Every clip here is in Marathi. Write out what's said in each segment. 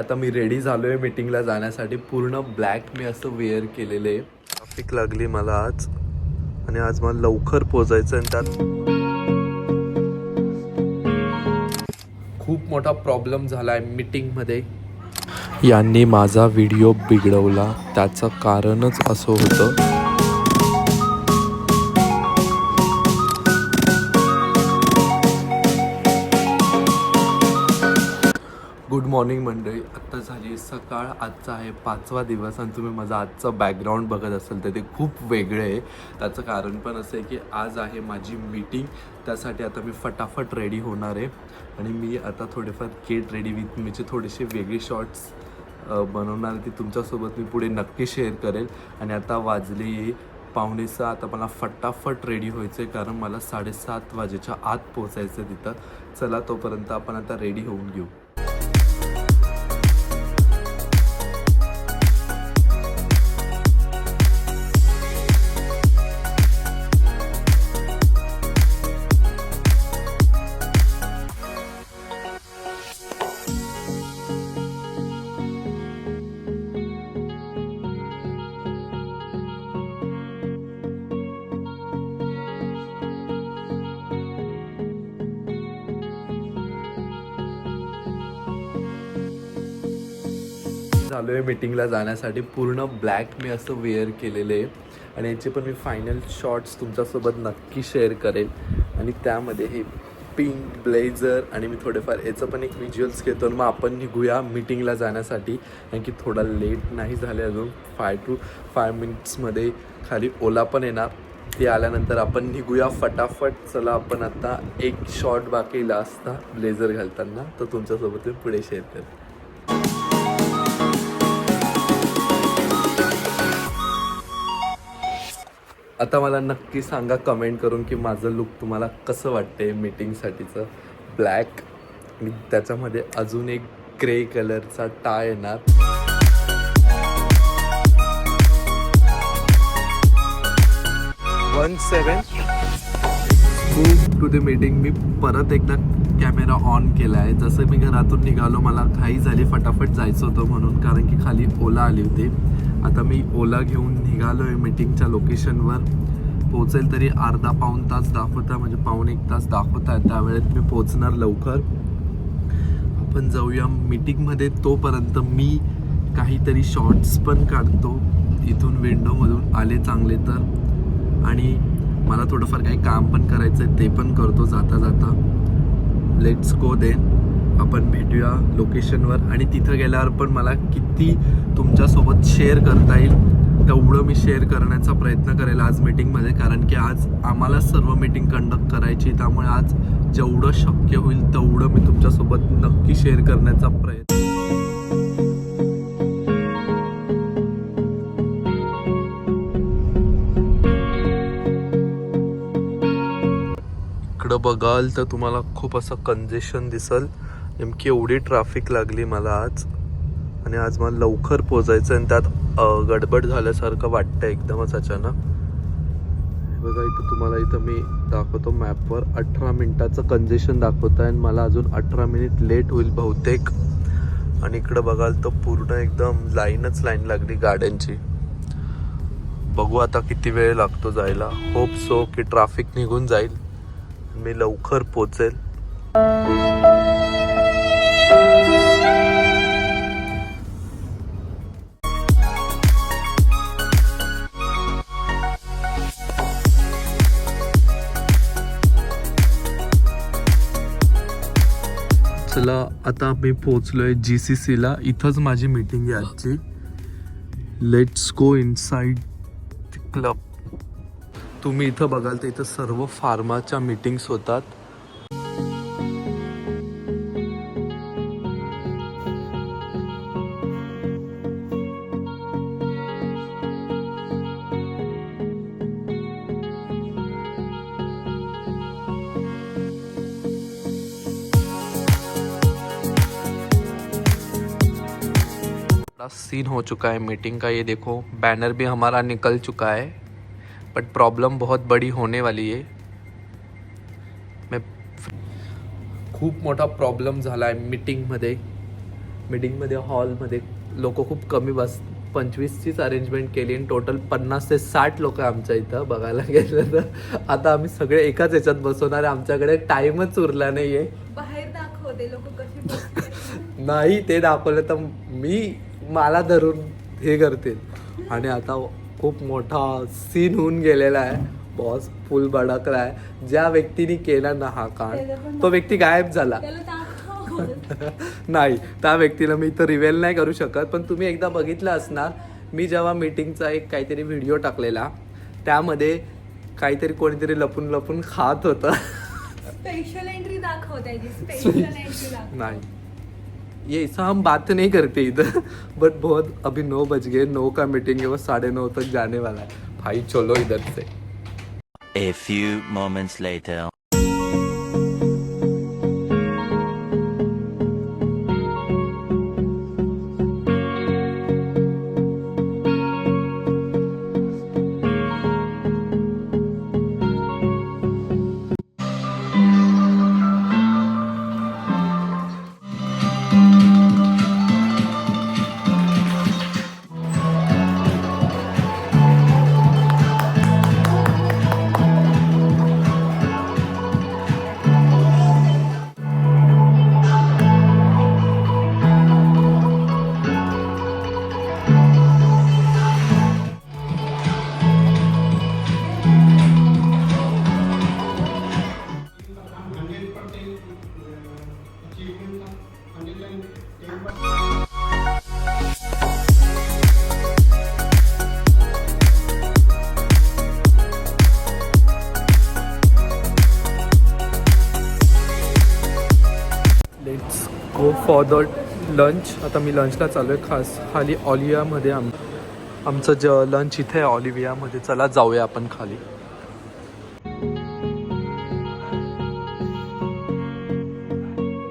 आता मी रेडी झालोय मीटिंगला जाण्यासाठी. पूर्ण ब्लॅक मी असं वेअर केलेले. ट्रॅफिक लागली मला आज आणि आज मला लवकर पोहोचायचं आणि त्यात खूप मोठा प्रॉब्लेम झाला आहे मीटिंगमध्ये. यांनी माझा व्हिडिओ बिघडवला, त्याचं कारणच असं होतं. गुड मॉर्निंग मंडळी. आत्ता झाली सकाळ. आजचा आहे 5वा दिवस आणि तुम्ही माझा आजचं बॅकग्राऊंड बघत असाल तर ते खूप वेगळे आहे. त्याचं कारण पण असं आहे की आज आहे माझी मीटिंग. त्यासाठी आता मी फटाफट रेडी होणार आहे आणि मी आता थोडेफार गेट रेडी विथ मीचे थोडेसे वेगळे शॉर्ट्स बनवणार. ती तुमच्यासोबत मी पुढे नक्की शेअर करेल. आणि आता वाजली 5:45. आता मला फटाफट रेडी व्हायचं आहे कारण मला 7:30 वाजेच्या आत पोचायचं तिथं. चला तोपर्यंत आपण आता रेडी होऊन घेऊ. झालो आहे मीटिंगला जाण्यासाठी. पूर्ण ब्लॅक मी असं वेअर केलेलं आहे आणि याचे पण मी फायनल शॉट्स तुमच्यासोबत नक्की शेअर करेल. आणि त्यामध्ये हे पिंक ब्लेझर आणि मी थोडेफार याचं पण एक व्हिज्युअल्स घेतो. मग आपण निघूया मीटिंगला जाण्यासाठी कारण की थोडा लेट नाही झाले अजून. 5 to 5 मिनिट्समध्ये खाली ओला पण येणार. ते आल्यानंतर आपण निघूया फटाफट. चला आपण आता एक शॉट बाकी लास्टचा ब्लेझर घालताना तो तुमच्यासोबत मी पुढे शेअर करेल. आता मला नक्की सांगा कमेंट करून की माझं लुक तुम्हाला कसं वाटतंय मीटिंगसाठीचं. ब्लॅक आणि त्याच्यामध्ये अजून एक ग्रे कलरचा टाय येणार. 17 टू द मीटिंग. मी परत एकदा कॅमेरा ऑन केला आहे. जसं मी घरातून निघालो मला घाई झाली, फटाफट जायचं होतं म्हणून, कारण की खाली ओला आली होती. आता मी ओला घेऊन निघालो आहे मीटिंगच्या लोकेशनवर. पोहोचेल तरी अर्धा-पाऊण तास दाखवता, म्हणजे 1.25 तास दाखवत आहे. त्यावेळेत मी पोहोचणार लवकर. आपण जाऊया मीटिंगमध्ये. तोपर्यंत मी काहीतरी शॉर्ट्स पण काढतो इथून विंडोमधून आले चांगले तर. आणि मला थोडंफार काही काम पण करायचं आहे, ते पण करतो जाता जाता. Let's go then. आपण भेटूया लोकेशनवर आणि तिथं गेल्यावर पण मला किती तुमच्यासोबत शेअर करता येईल तेवढं मी शेअर करण्याचा प्रयत्न करेल आज मीटिंगमध्ये. कारण की आज आम्हाला सर्व मीटिंग कंडक्ट करायची, त्यामुळे आज जेवढं शक्य होईल तेवढं मी तुमच्यासोबत नक्की शेअर करण्याचा प्रयत्न. इकडं बघाल तर तुम्हाला खूप असं कंजेशन दिसल. नेमकी एवढी ट्रॅफिक लागली मला आज आणि आज मला लवकर पोचायचं आणि त्यात गडबड झाल्यासारखं वाटतं एकदमच अचानक. बघा इथं तुम्हाला इथं मी दाखवतो मॅपवर 18 मिनिटाचं कंजेशन दाखवत आहे आणि मला अजून 18 मिनिट लेट होईल बहुतेक. आणि इकडं बघाल तर पूर्ण एकदम लाईनच लाईन लागली गाड्यांची. बघू आता किती वेळ लागतो जायला. होप सो की ट्रॅफिक निघून जाईल, मी लवकर पोचेल. चला आता मी पोचलोय GCCला. इथंच माझी मीटिंग आहे आजची. Let's go inside club. तुम्ही इथं बघाल तर इथं सर्व फार्माच्या मीटिंग्स होतात. सीन हो चुका है मीटिंग का. ये देखो बैनर भी हमारा निकल चुका है, बट प्रॉब्लम बहुत बड़ी होने वाली है. मैं खूप मोठा प्रॉब्लेम झाला आहे मीटिंगमध्ये. मीटिंगमध्ये हॉलमध्ये लोक खूप कमी 25चीच अरेंजमेंट केली आणि टोटल 50 ते 60 लोक आमच्या इथं बघायला गेलं तर आता आम्ही सगळे एकाच ह्याच्यात बसवणार आहे. आमच्याकडे टाईमच उरला नाही आहे. बाहेर दाखवते लोक कशी बसले. नाही ते दाखवलं तर मला धरून हे करतील. आणि आता खूप मोठा सीन होऊन गेलेला आहे. बॉस फुल भडकला आहे. ज्या व्यक्तीने केला ना हा कांड तो व्यक्ती गायब झाला. त्याला दाखव. नाही त्या व्यक्तीला मी इथं रिव्हील नाही करू शकत, पण तुम्ही एकदा बघितलं असणार मी जेव्हा मीटिंगचा एक काहीतरी व्हिडिओ टाकलेला त्यामध्ये काहीतरी कोणीतरी लपून लपून खात होतं. स्पेशल एंट्री दाखवते स्पेशल एंट्री दाखव. नहीं ये ऐसा हम बात नहीं करते इधर, बट बहुत अभी 9 बज गए, 9 का मीटिंग है, वो 9:30 तक जाने वाला है. भाई चलो इधर से. A few moments later. Let's go for the lunch. आता मी लंचला चालू आहे. खाली ऑलिव्हियामध्ये आमचं लंच इथे आहे ऑलिव्हियामध्ये. चला जाऊया आपण खाली.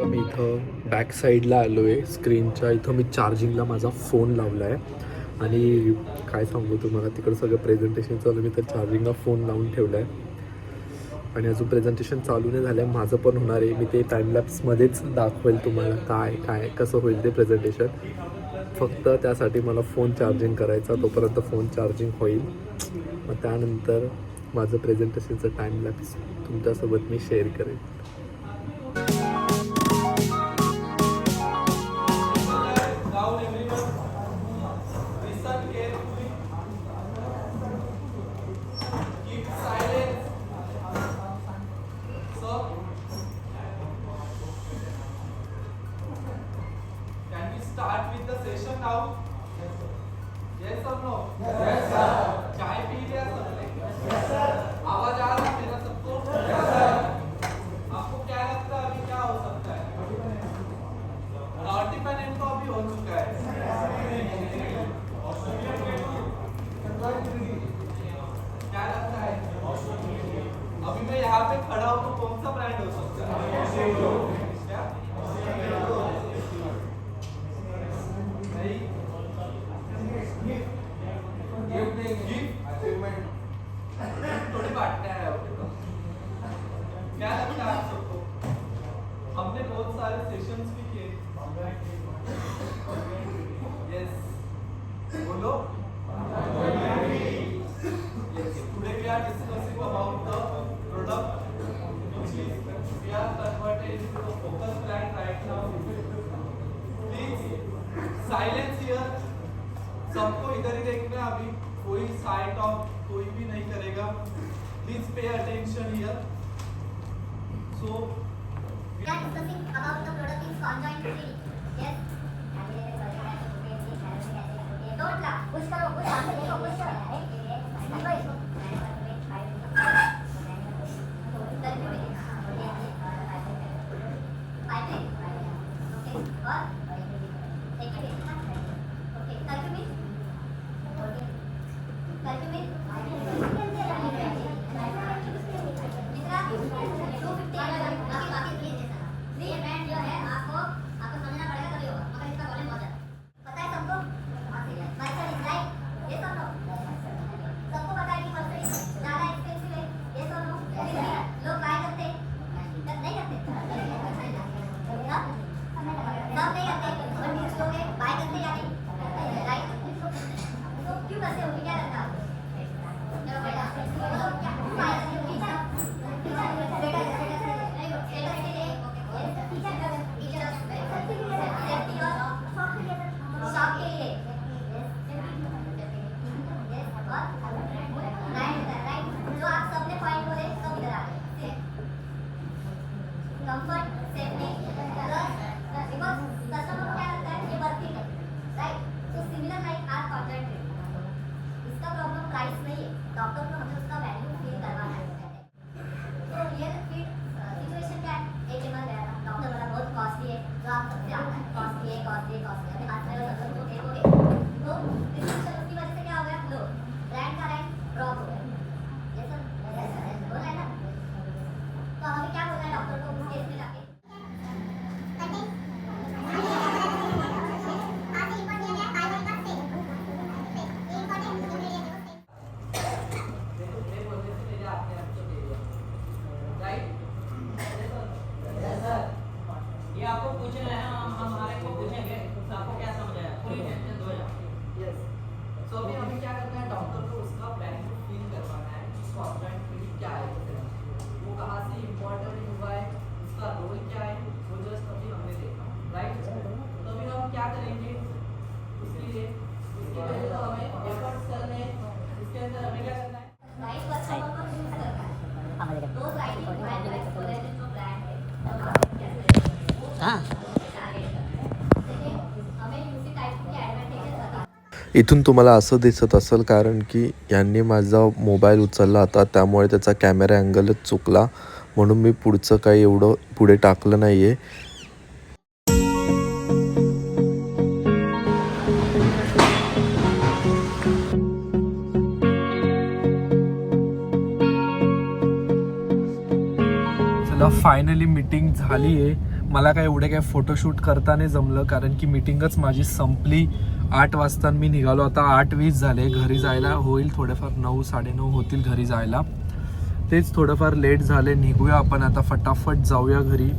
मी इथं बॅक साईडला आलो आहे स्क्रीनच्या. इथं मी चार्जिंगला माझा फोन लावला आहे आणि काय सांगू तुम्हाला तिकडं सगळं प्रेझेंटेशन चालू. मी तर चार्जिंगला फोन लावून ठेवला आहे आणि अजून प्रेझेंटेशन चालू नाही झालं आहे. माझं पण होणार आहे. मी ते टाईमलॅप्समध्येच दाखवेल तुम्हाला काय कसं होईल ते प्रेझेंटेशन. फक्त त्यासाठी मला फोन चार्जिंग करायचा. तोपर्यंत फोन चार्जिंग होईल. मग त्यानंतर माझं प्रेझेंटेशनचं टाईमलॅप्स तुमच्यासोबत मी शेअर करेन. Start with the session now. Yes or no? Yes sir. Chai P लिया सबने? Yes sir. आवाज आ रहा है मेरा सबको? Yes sir. आपको क्या लगता है अभी क्या हो सकता है? ऑर्टिफेनेंट तो अभी हो चुका है. क्या लगता है? अभी मैं यहाँ पे खड़ा हूँ तो कौन सा ब्रांड हो सकता है? क्या? थोड़ी बांटना है. क्या लगता है आप सबको? हमने बहुत सारे सेशंस भी किए. यस बोलो. Yes. Today we are discussing about the product which is we are converted into a focus brand right now. Please silence here. सबको इधर ही देखना है. अभी कोई साइड ऑफ कोई भी नहीं करेगा. Please pay attention here. So We are discussing about the product is conjoined tree. Yes. Don't laugh. Push करो, push आगे देखो, push करो. देखो इसको. सबको पता है कि इथून तुम्हाला असं दिसत असेल कारण की यांनी माझा मोबाईल उचलला होता, त्यामुळे त्याचा कॅमेरा अँगलच चुकला, म्हणून मी पुढचं काही एवढं पुढे टाकलं नाही आहे. चला फायनली मीटिंग झाली आहे. मला काय एवढे काय फोटोशूट करता नाही जमलं कारण की मीटिंगच माझी संपली 8 वाजता. मी निघालो आता 8:20 झाले. घरी जायला होईल थोडेफार 9 साडेनऊ होतील घरी जायला. तेच थोडंफार लेट झाले. निघूया आपण आता फटाफट जाऊया घरी.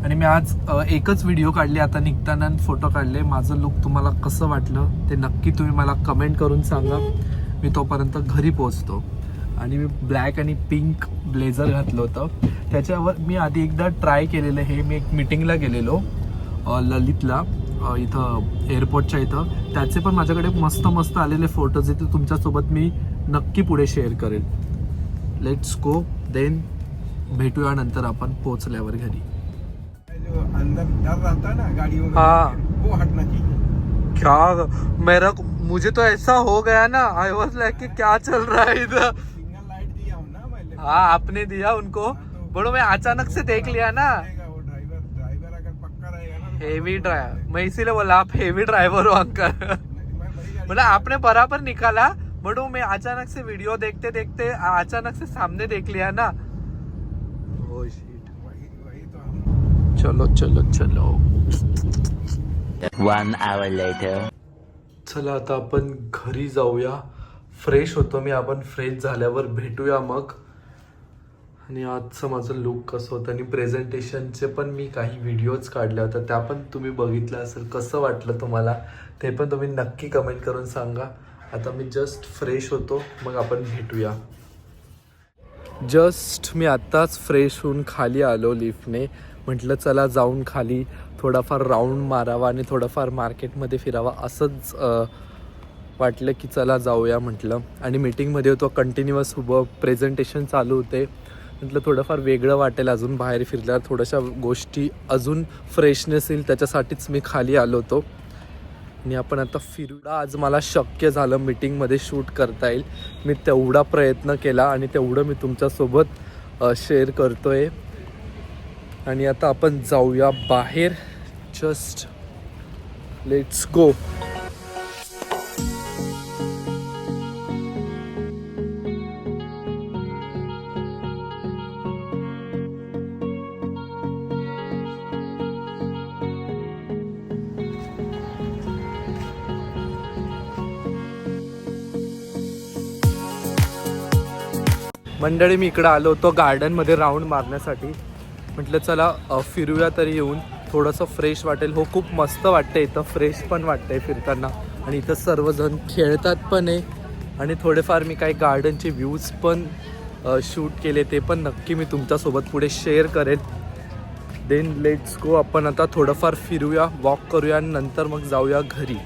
आणि मी आज एकच व्हिडिओ काढली आता निघताना फोटो काढले. माझं लुक तुम्हाला कसं वाटलं ते नक्की तुम्ही मला कमेंट करून सांगा. मी तोपर्यंत घरी पोहोचतो. आणि मी ब्लॅक आणि पिंक ब्लेझर घातलं होतं. त्याच्यावर मी आधी एकदा ट्राय केलेलं हे. मी एक मीटिंगला गेलेलो ललितला इथं एअरपोर्टच्या इथं. त्याचे पण माझ्याकडे मस्त मस्त आलेले फोटोज आहेत, ते तुमच्यासोबत मी नक्की पुढे शेअर करेल. Let's go. देन भेटूया नंतर आपण पोहोचल्यावर घरी. अंदर डर रहता है ना गाड़ी वगैरह हाँ। वो हटना चाहिए. क्या मुझे तो ऐसा हो गया ना, आई वाज लाइक कि क्या चल रहा है इधर. सिग्नल लाइट दिया हूँ ना मैं. हाँ आपने दिया उनको, बड़ो मैं अचानक से देख लिया ना. वो ड्राइवर अगर पक्का रहेगा ना तो हेवी ड्राइवर, मैं इसीलिए बोला आप हेवी ड्राइवर हो अंकल. मैं बड़ी गाड़ी बोला आपने बराबर निकाला, बट मैं अचानक से वीडियो देखते देखते अचानक से सामने देख लिया ना. Oh shit. वही तो हम. चलो चलो चलो. 1 hour later. चला आता आपण घरी जाऊया. फ्रेश होतो मी. आपण फ्रेश झाल्यावर भेटूया मग. आणि आजचं माझं लुक कसं होतं आणि प्रेझेंटेशनचे पण मी काही व्हिडिओज काढल्या होत्या, त्या पण तुम्ही बघितलं असेल. कसं वाटलं तुम्हाला ते पण तुम्ही नक्की कमेंट करून सांगा. आता मी जस्ट फ्रेश होतो, मग आपण भेटूया. जस्ट मी आत्ताच फ्रेश होऊन खाली आलो लिफ्टने. म्हटलं चला जाऊन खाली थोडाफार राऊंड मारावा आणि थोडंफार मार्केटमध्ये फिरावा. असंच वाटलं की चला जाऊया म्हटलं. आणि मीटिंगमध्ये होतो कंटिन्युअस उभं, प्रेझेंटेशन चालू होते. म्हटलं थोडंफार वेगळं वाटेल अजून बाहेर फिरल्यावर, थोड्याशा गोष्टी अजून फ्रेशनेस येईल त्याच्यासाठीच मी खाली आलो होतो. आणि आपण आता फिरूया. आज मला शक्य झालं मीटिंगमध्ये शूट करता येईल. मी तेवढा प्रयत्न केला आणि तेवढं मी तुमच्यासोबत शेअर करतो आहे. आणि आता आपण जाऊया बाहेर. Just let's go. मंडळी मी इकडं आलो होतो गार्डनमध्ये राऊंड मारण्यासाठी. म्हटलं चला फिरूया तरी येऊन, थोडंसं फ्रेश वाटेल. हो खूप मस्त वाटतं इथं, फ्रेश पण वाटतंय फिरताना. आणि इथं सर्वजण खेळतात पण आहे. आणि थोडेफार मी काही गार्डनचे व्ह्यूज पण शूट केले, ते पण नक्की मी तुमच्यासोबत पुढे शेअर करेल. Then let's go. आपण आता थोडंफार फिरूया, वॉक करूया आणि नंतर मग जाऊया घरी.